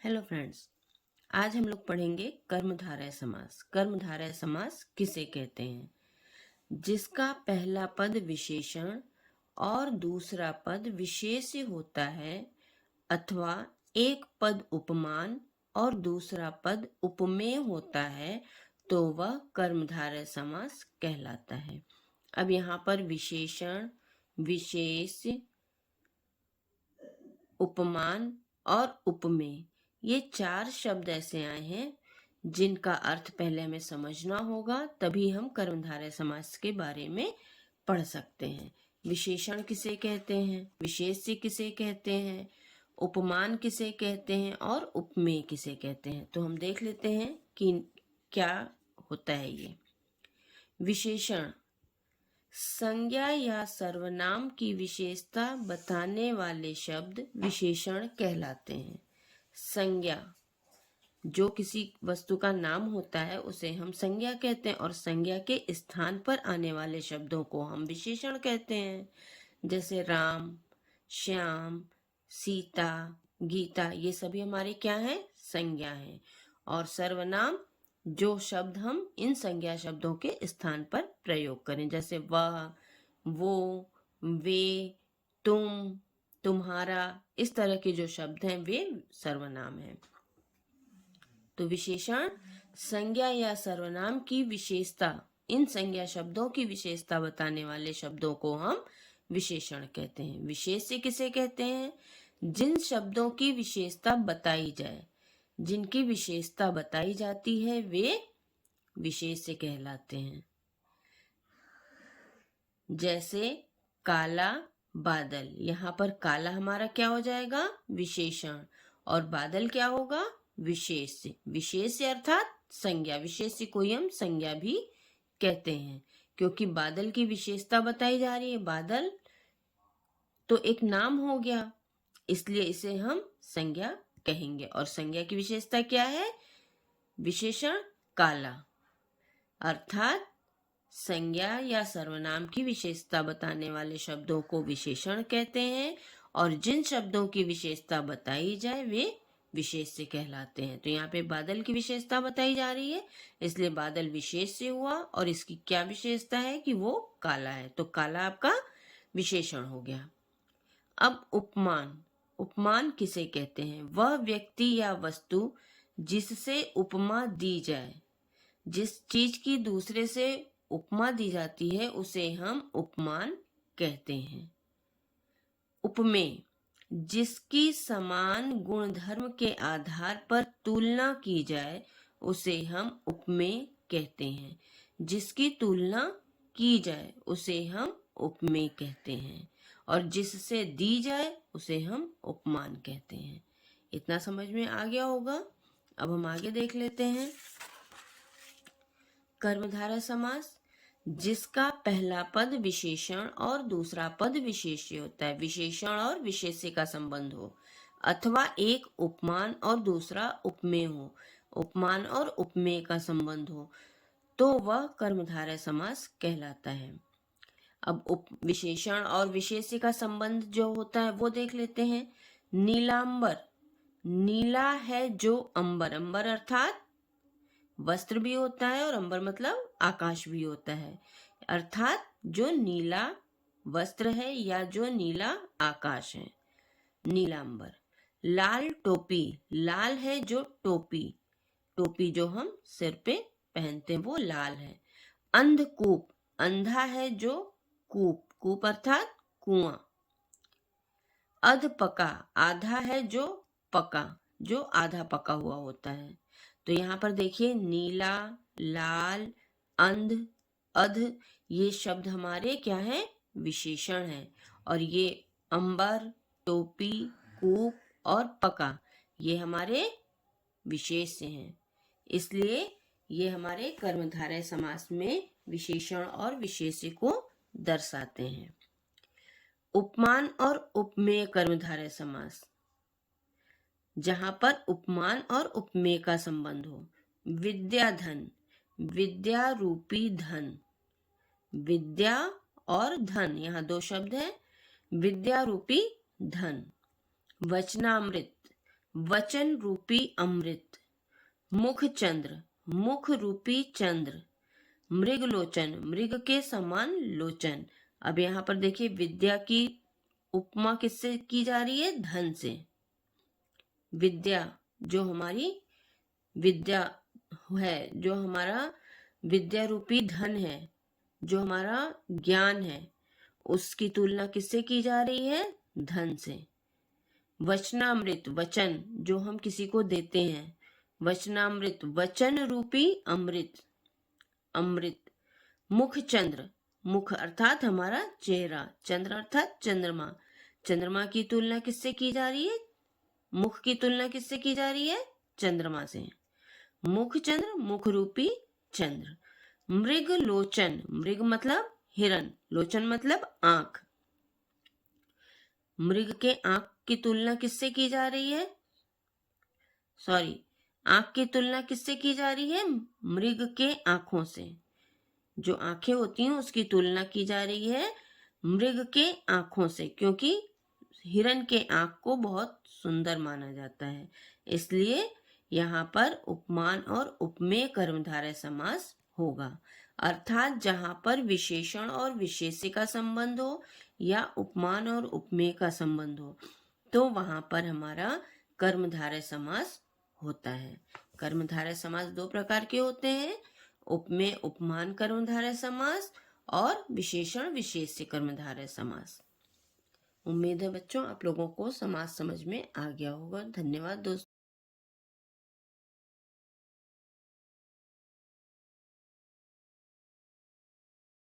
Hello friends, आज हम लोग पढ़ेंगे कर्मधारय समास। कर्मधारय समास किसे कहते हैं? जिसका पहला पद विशेषण और दूसरा पद विशेष्य होता है अथवा एक पद उपमान और दूसरा पद उपमेय होता है तो वह कर्मधारय समास कहलाता है। अब यहाँ पर विशेषण, विशेष्य, उपमान और उपमेय ये चार शब्द ऐसे आए हैं जिनका अर्थ पहले हमें समझना होगा, तभी हम कर्मधारय समास के बारे में पढ़ सकते हैं। विशेषण किसे कहते हैं, विशेष्य किसे कहते हैं, उपमान किसे कहते हैं और उपमेय किसे कहते हैं। तो हम देख लेते हैं कि क्या होता है ये। विशेषण संज्ञा या सर्वनाम की विशेषता बताने वाले शब्द विशेषण कहलाते हैं। संज्ञा जो किसी वस्तु का नाम होता है उसे हम संज्ञा कहते हैं और संज्ञा के स्थान पर आने वाले शब्दों को हम विशेषण कहते हैं। जैसे राम, श्याम, सीता, गीता, ये सभी हमारे क्या हैं? संज्ञा हैं। और सर्वनाम जो शब्द हम इन संज्ञा शब्दों के स्थान पर प्रयोग करें, जैसे वह, वो, वे, तुम, तुम्हारा, इस तरह के जो शब्द हैं वे सर्वनाम हैं। तो विशेषण संज्ञा या सर्वनाम की विशेषता, इन संज्ञा शब्दों की विशेषता बताने वाले शब्दों को हम विशेषण कहते हैं। विशेष्य किसे कहते हैं? जिन शब्दों की विशेषता बताई जाए, जिनकी विशेषता बताई जाती है वे विशेष्य कहलाते हैं। जैसे काला बादल, यहाँ पर काला हमारा क्या हो जाएगा? विशेषण, और बादल क्या होगा? विशेष्य। विशेष्य अर्थात संज्ञा, विशेष्य को हम संज्ञा भी कहते हैं क्योंकि बादल की विशेषता बताई जा रही है। बादल तो एक नाम हो गया, इसलिए इसे हम संज्ञा कहेंगे। और संज्ञा की विशेषता क्या है? विशेषण काला, अर्थात संज्ञा या सर्वनाम की विशेषता बताने वाले शब्दों को विशेषण कहते हैं और जिन शब्दों की विशेषता बताई जाए वे विशेष्य कहलाते हैं। तो यहाँ पे बादल की विशेषता बताई जा रही है, इसलिए बादल विशेष्य हुआ और इसकी क्या विशेषता है कि वो काला है, तो काला आपका विशेषण हो गया। अब उपमान, उपमान किसे कहते हैं? वह व्यक्ति या वस्तु जिससे उपमा दी जाए, जिस चीज की दूसरे से उपमा दी जाती है उसे हम उपमान कहते हैं। उपमेय जिसकी समान गुणधर्म के आधार पर तुलना की जाए उसे हम उपमेय कहते हैं। जिसकी तुलना की जाए उसे हम उपमेय कहते हैं और जिससे दी जाए उसे हम उपमान कहते हैं। इतना समझ में आ गया होगा। अब हम आगे देख लेते हैं। कर्मधारय समास जिसका पहला पद विशेषण और दूसरा पद विशेष्य होता है, विशेषण और विशेष्य का संबंध हो अथवा एक उपमान और दूसरा उपमेय हो, उपमान और उपमेय का संबंध हो, तो वह कर्मधारय समास कहलाता है। अब विशेषण और विशेष्य का संबंध जो होता है वो देख लेते हैं। नीलांबर, नीला है जो अंबर, अंबर अर्थात वस्त्र भी होता है और अंबर मतलब आकाश भी होता है, अर्थात जो नीला वस्त्र है या जो नीला आकाश है, नीलांबर। लाल टोपी, लाल है जो टोपी, टोपी जो हम सिर पे पहनते हैं वो लाल है। अंधकूप, अंधा है जो कूप, कूप अर्थात कुआं। अधपका, आधा है जो पका, जो आधा पका हुआ होता है। तो यहाँ पर देखिए नीला, लाल, अंध, अध, ये शब्द हमारे क्या हैं? विशेषण हैं। और ये अंबर, टोपी, कूप और पका ये हमारे विशेष्य हैं। इसलिए ये हमारे कर्मधारय समास में विशेषण और विशेष्य को दर्शाते हैं। उपमान और उपमेय कर्मधारय समास, जहां पर उपमान और उपमेय का संबंध हो। विद्याधन, विद्या रूपी धन, विद्या और धन, यहाँ दो शब्द हैं, विद्या रूपी धन। वचनामृत, वचन रूपी अमृत, मुख चंद्र, मुख रूपी चंद्र, मृग लोचन, मृग के समान लोचन। अब यहाँ पर देखिए विद्या की उपमा किससे की जा रही है? धन से। विद्या जो हमारी विद्या है, जो हमारा विद्या रूपी धन है, जो हमारा ज्ञान है, उसकी तुलना किससे की जा रही है? धन से। वचनामृत, वचन जो हम किसी को देते हैं, वचनामृत, वचन रूपी अमृत, अमृत। मुख चंद्र, मुख अर्थात हमारा चेहरा, चंद्र अर्थात चंद्रमा, चंद्रमा की तुलना किससे की जा रही है? मुख की तुलना किससे की जा रही है? चंद्रमा से। मुख चंद्र, मुख रूपी चंद्र। मृग लोचन, मृग मतलब हिरण, लोचन मतलब आंख। मृग के आंख की तुलना किससे की जा रही है? सॉरी, आंख की तुलना किससे की जा रही है? मृग के आंखों से। जो आंखें होती हैं उसकी तुलना की जा रही है मृग के आंखों से, क्योंकि हिरण के आंख को बहुत सुंदर माना जाता है। इसलिए यहाँ पर उपमान और उपमेय कर्मधारय समास होगा। अर्थात जहां पर विशेषण और विशेष्य का संबंध हो या उपमान और उपमेय का संबंध हो, तो वहां पर हमारा कर्मधारय समास होता है। कर्मधारय समास दो प्रकार के होते हैं, उपमेय उपमान कर्मधारय समास और विशेषण विशेष्य कर्मधारय समास। उम्मीद है बच्चों आप लोगों को समास समझ में आ गया होगा। धन्यवाद दोस्तों।